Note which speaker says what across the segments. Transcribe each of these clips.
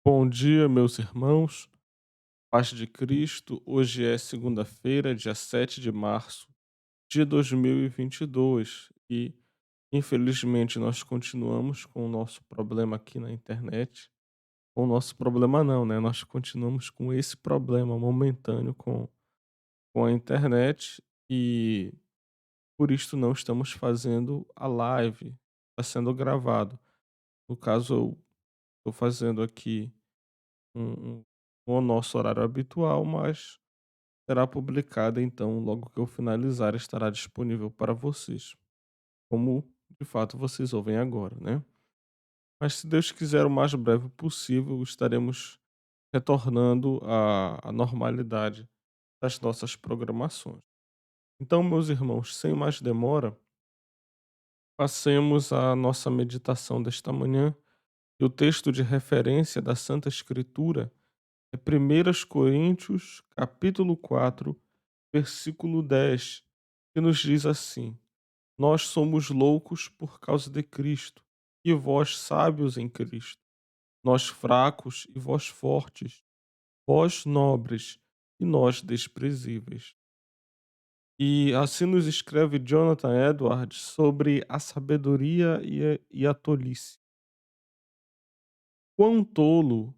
Speaker 1: Bom dia, meus irmãos. Paz de Cristo. Hoje é segunda-feira, dia 7 de março de 2022 e, infelizmente, nós continuamos com o nosso problema aqui na internet. Com o nosso problema não, né? Nós continuamos com esse problema momentâneo com a internet e por isso não estamos fazendo a live. Está sendo gravado. No caso, eu estou fazendo aqui um, com o nosso horário habitual, mas será publicada então logo que eu finalizar, estará disponível para vocês, como de fato vocês ouvem agora, né? Mas se Deus quiser, o mais breve possível, estaremos retornando à normalidade das nossas programações. Então, meus irmãos, sem mais demora, passemos à nossa meditação desta manhã. E o texto de referência da Santa Escritura é 1 Coríntios, capítulo 4, versículo 10, que nos diz assim: Nós somos loucos por causa de Cristo, e vós sábios em Cristo. Nós fracos e vós fortes, vós nobres e nós desprezíveis. E assim nos escreve Jonathan Edwards sobre a sabedoria e a tolice. Quão tolo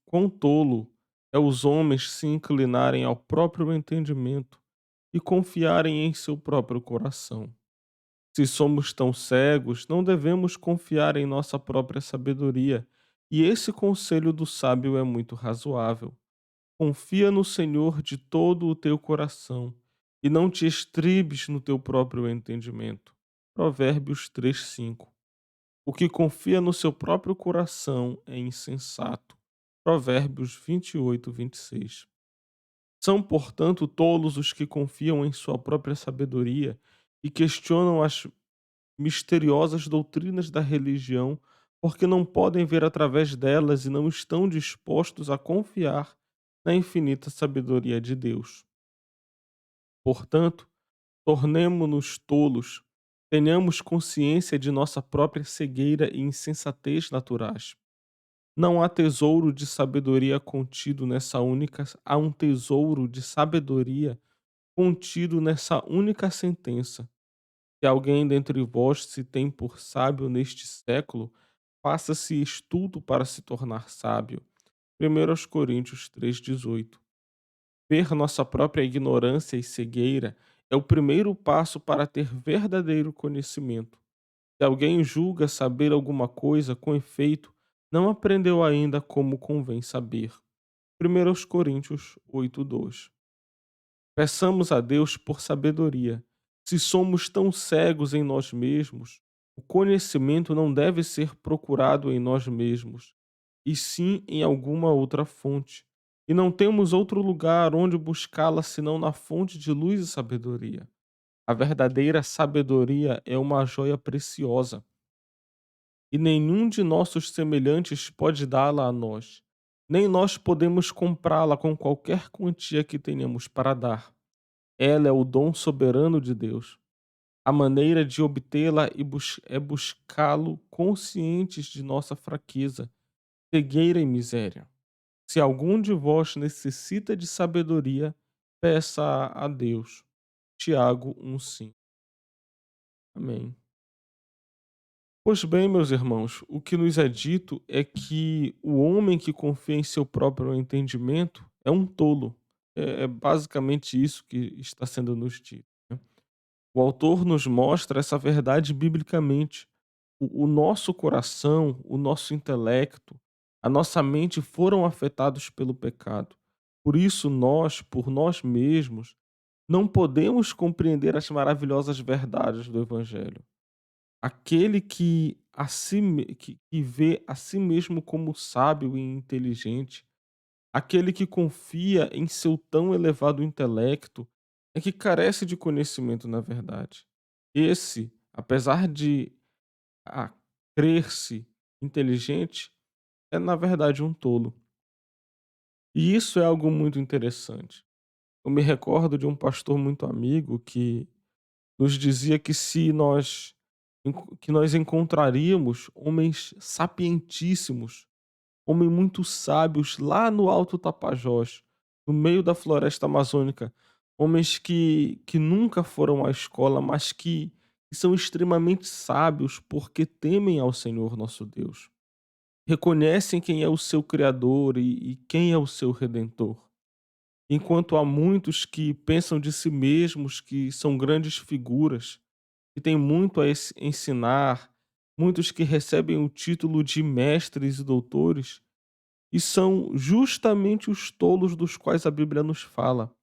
Speaker 1: quão tolo é os homens se inclinarem ao próprio entendimento e confiarem em seu próprio coração. Se somos tão cegos, não devemos confiar em nossa própria sabedoria, e esse conselho do sábio é muito razoável. Confia no Senhor de todo o teu coração, e não te estribes no teu próprio entendimento. Provérbios 3:5. O que confia no seu próprio coração é insensato. Provérbios 28:26. São, portanto, tolos os que confiam em sua própria sabedoria e questionam as misteriosas doutrinas da religião, porque não podem ver através delas e não estão dispostos a confiar na infinita sabedoria de Deus. Portanto, tornemo-nos tolos, tenhamos consciência de nossa própria cegueira e insensatez naturais. Não há tesouro de sabedoria contido nessa única, há um tesouro de sabedoria contido nessa única sentença. Se alguém dentre vós se tem por sábio neste século, faça-se estudo para se tornar sábio. 1 Coríntios 3,18. Ver nossa própria ignorância e cegueira é o primeiro passo para ter verdadeiro conhecimento. Se alguém julga saber alguma coisa, com efeito, não aprendeu ainda como convém saber. 1 Coríntios 8:2. Peçamos a Deus por sabedoria. Se somos tão cegos em nós mesmos, o conhecimento não deve ser procurado em nós mesmos, e sim em alguma outra fonte. E não temos outro lugar onde buscá-la senão na fonte de luz e sabedoria. A verdadeira sabedoria é uma joia preciosa, e nenhum de nossos semelhantes pode dá-la a nós. Nem nós podemos comprá-la com qualquer quantia que tenhamos para dar. Ela é o dom soberano de Deus. A maneira de obtê-la é buscá-lo conscientes de nossa fraqueza, cegueira e miséria. Se algum de vós necessita de sabedoria, peça a Deus. Tiago 1:5. Amém. Pois bem, meus irmãos, o que nos é dito é que o homem que confia em seu próprio entendimento é um tolo. É basicamente isso que está sendo nos dito, né? O autor nos mostra essa verdade biblicamente. O nosso coração, o nosso intelecto, a nossa mente foram afetados pelo pecado. Por isso, nós, por nós mesmos, não podemos compreender as maravilhosas verdades do Evangelho. Aquele que vê a si mesmo como sábio e inteligente, aquele que confia em seu tão elevado intelecto, é que carece de conhecimento na verdade. Esse, apesar de crer-se inteligente, é na verdade um tolo. E isso é algo muito interessante. Eu me recordo de um pastor muito amigo que nos dizia que se nós que nós encontraríamos homens sapientíssimos homens muito sábios lá no Alto Tapajós, no meio da floresta amazônica, homens que nunca foram à escola, mas que são extremamente sábios porque temem ao Senhor nosso Deus. Reconhecem quem é o seu Criador e quem é o seu Redentor. Enquanto há muitos que pensam de si mesmos que são grandes figuras, que têm muito a ensinar, muitos que recebem o título de mestres e doutores, e são justamente os tolos dos quais a Bíblia nos fala.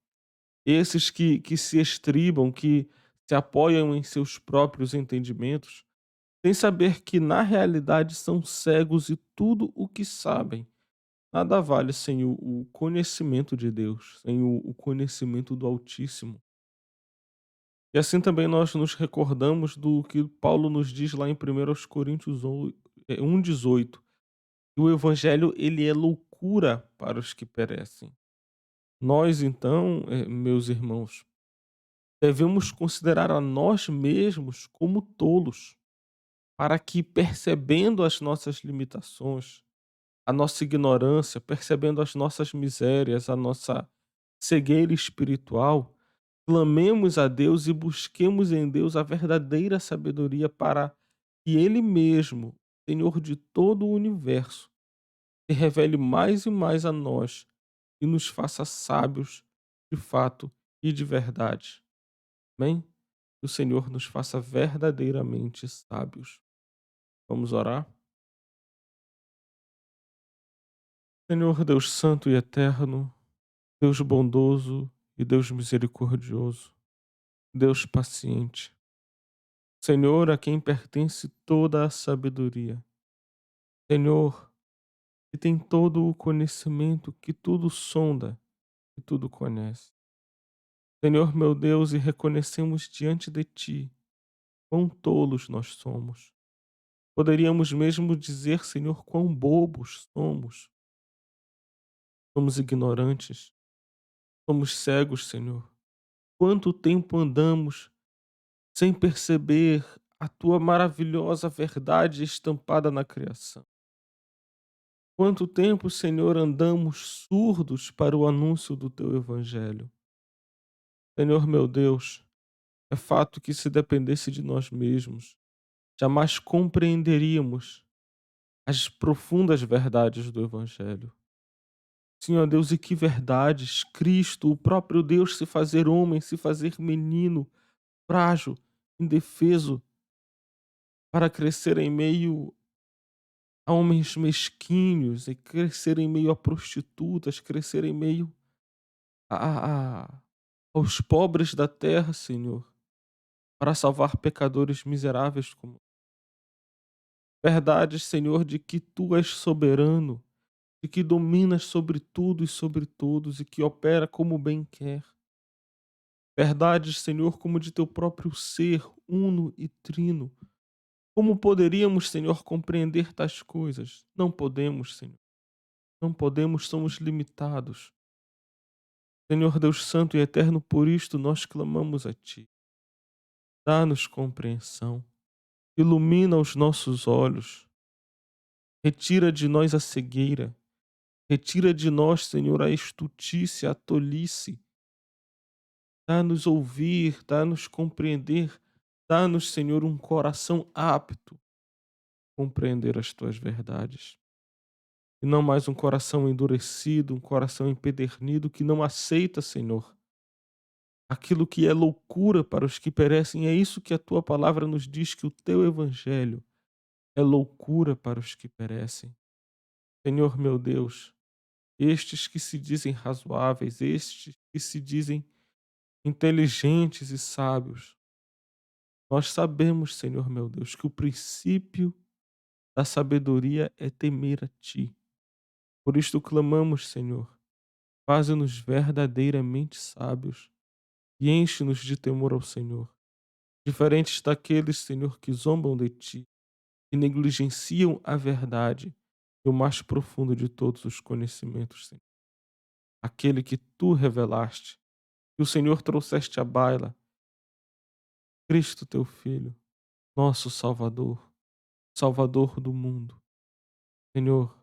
Speaker 1: Esses que se estribam, que se apoiam em seus próprios entendimentos, sem saber que na realidade são cegos e tudo o que sabem nada vale sem o conhecimento de Deus, sem o conhecimento do Altíssimo. E assim também nós nos recordamos do que Paulo nos diz lá em 1 Coríntios 1,18, que o evangelho ele é loucura para os que perecem. Nós então, meus irmãos, devemos considerar a nós mesmos como tolos, para que percebendo as nossas limitações, a nossa ignorância, percebendo as nossas misérias, a nossa cegueira espiritual, clamemos a Deus e busquemos em Deus a verdadeira sabedoria para que Ele mesmo, Senhor de todo o universo, se revele mais e mais a nós e nos faça sábios de fato e de verdade. Amém? Que o Senhor nos faça verdadeiramente sábios. Vamos orar? Senhor Deus Santo e Eterno, Deus bondoso e Deus misericordioso, Deus paciente, Senhor a quem pertence toda a sabedoria, Senhor que tem todo o conhecimento, que tudo sonda e tudo conhece. Senhor meu Deus, e reconhecemos diante de Ti quão tolos nós somos. Poderíamos mesmo dizer, Senhor, quão bobos somos. Somos ignorantes, somos cegos, Senhor. Quanto tempo andamos sem perceber a tua maravilhosa verdade estampada na criação. Quanto tempo, Senhor, andamos surdos para o anúncio do teu evangelho. Senhor meu Deus, é fato que se dependesse de nós mesmos, jamais compreenderíamos as profundas verdades do evangelho. Senhor Deus, e que verdades! Cristo, o próprio Deus, se fazer homem, se fazer menino, frágil, indefeso, para crescer em meio a homens mesquinhos, e crescer em meio a prostitutas, crescer em meio a, a- aos pobres da terra, Senhor, para salvar pecadores miseráveis como. Verdades, Senhor, de que Tu és soberano, de que dominas sobre tudo e sobre todos e que opera como bem quer. Verdades, Senhor, como de Teu próprio ser, uno e trino. Como poderíamos, Senhor, compreender tais coisas? Não podemos, Senhor. Não podemos, somos limitados. Senhor Deus Santo e Eterno, por isto nós clamamos a Ti. Dá-nos compreensão, ilumina os nossos olhos, retira de nós a cegueira, retira de nós, Senhor, a estultícia, a tolice. Dá-nos ouvir, dá-nos compreender, dá-nos, Senhor, um coração apto a compreender as Tuas verdades. E não mais um coração endurecido, um coração empedernido que não aceita, Senhor, aquilo que é loucura para os que perecem. É isso que a tua palavra nos diz, que o teu evangelho é loucura para os que perecem. Senhor meu Deus, estes que se dizem razoáveis, estes que se dizem inteligentes e sábios, nós sabemos, Senhor meu Deus, que o princípio da sabedoria é temer a ti. Por isto clamamos, Senhor, faze-nos verdadeiramente sábios e enche-nos de temor ao Senhor, diferentes daqueles, Senhor, que zombam de ti e negligenciam a verdade e o mais profundo de todos os conhecimentos, Senhor. Aquele que tu revelaste, que o Senhor trouxeste à baila, Cristo teu Filho, nosso Salvador, Salvador do mundo. Senhor,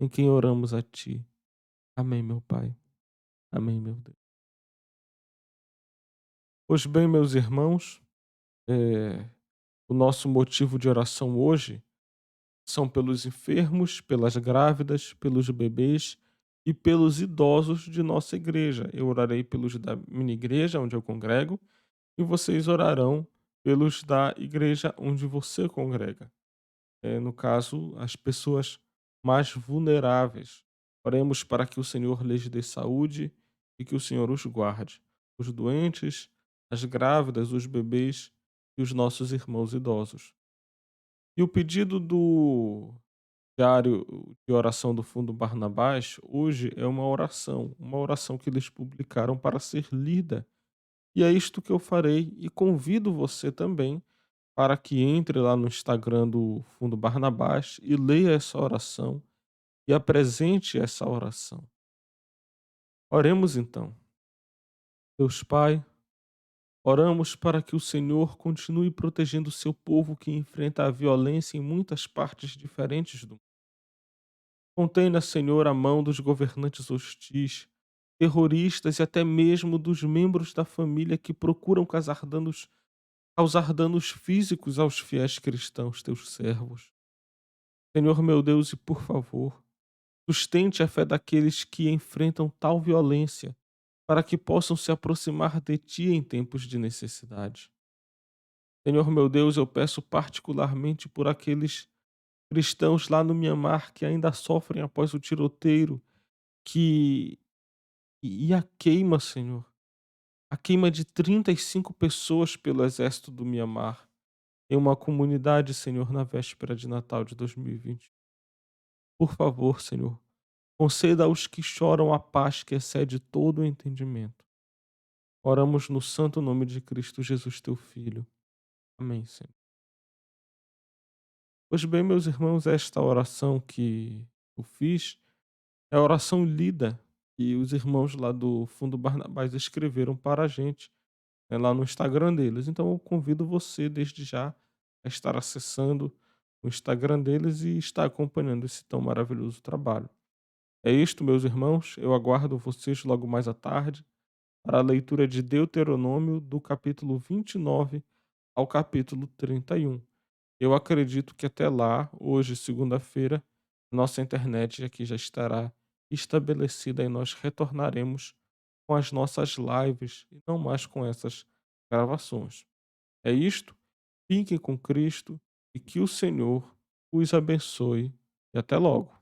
Speaker 1: em quem oramos a Ti. Amém, meu Pai. Amém, meu Deus. Pois bem, meus irmãos, eh, o nosso motivo de oração hoje são pelos enfermos, pelas grávidas, pelos bebês e pelos idosos de nossa igreja. Eu orarei pelos da minha igreja, onde eu congrego, e vocês orarão pelos da igreja onde você congrega. No caso, as pessoas mais vulneráveis. Oremos para que o Senhor lhes dê saúde e que o Senhor os guarde. Os doentes, as grávidas, os bebês e os nossos irmãos idosos. E o pedido do diário de oração do Fundo Barnabás hoje é uma oração que eles publicaram para ser lida. E é isto que eu farei e convido você também para que entre lá no Instagram do Fundo Barnabás e leia essa oração e apresente essa oração. Oremos então. Deus Pai, oramos para que o Senhor continue protegendo o seu povo que enfrenta a violência em muitas partes diferentes do mundo. Contém-na, Senhor, a mão dos governantes hostis, terroristas e até mesmo dos membros da família que procuram causar danos físicos aos fiéis cristãos, teus servos. Senhor meu Deus, e por favor, sustente a fé daqueles que enfrentam tal violência, para que possam se aproximar de Ti em tempos de necessidade. Senhor meu Deus, eu peço particularmente por aqueles cristãos lá no Mianmar que ainda sofrem após o tiroteio que e a queima, Senhor, a queima de 35 pessoas pelo exército do Mianmar em uma comunidade, Senhor, na véspera de Natal de 2020. Por favor, Senhor, conceda aos que choram a paz que excede todo o entendimento. Oramos no santo nome de Cristo Jesus, teu Filho. Amém, Senhor. Pois bem, meus irmãos, esta oração que eu fiz é a oração lida que os irmãos lá do Fundo Barnabás escreveram para a gente, né, lá no Instagram deles. Então eu convido você desde já a estar acessando o Instagram deles e estar acompanhando esse tão maravilhoso trabalho. É isto, meus irmãos. Eu aguardo vocês logo mais à tarde para a leitura de Deuteronômio, do capítulo 29 ao capítulo 31. Eu acredito que até lá, hoje, segunda-feira, nossa internet aqui já estará estabelecida e nós retornaremos com as nossas lives e não mais com essas gravações. É isto. Fiquem com Cristo e que o Senhor os abençoe. E até logo.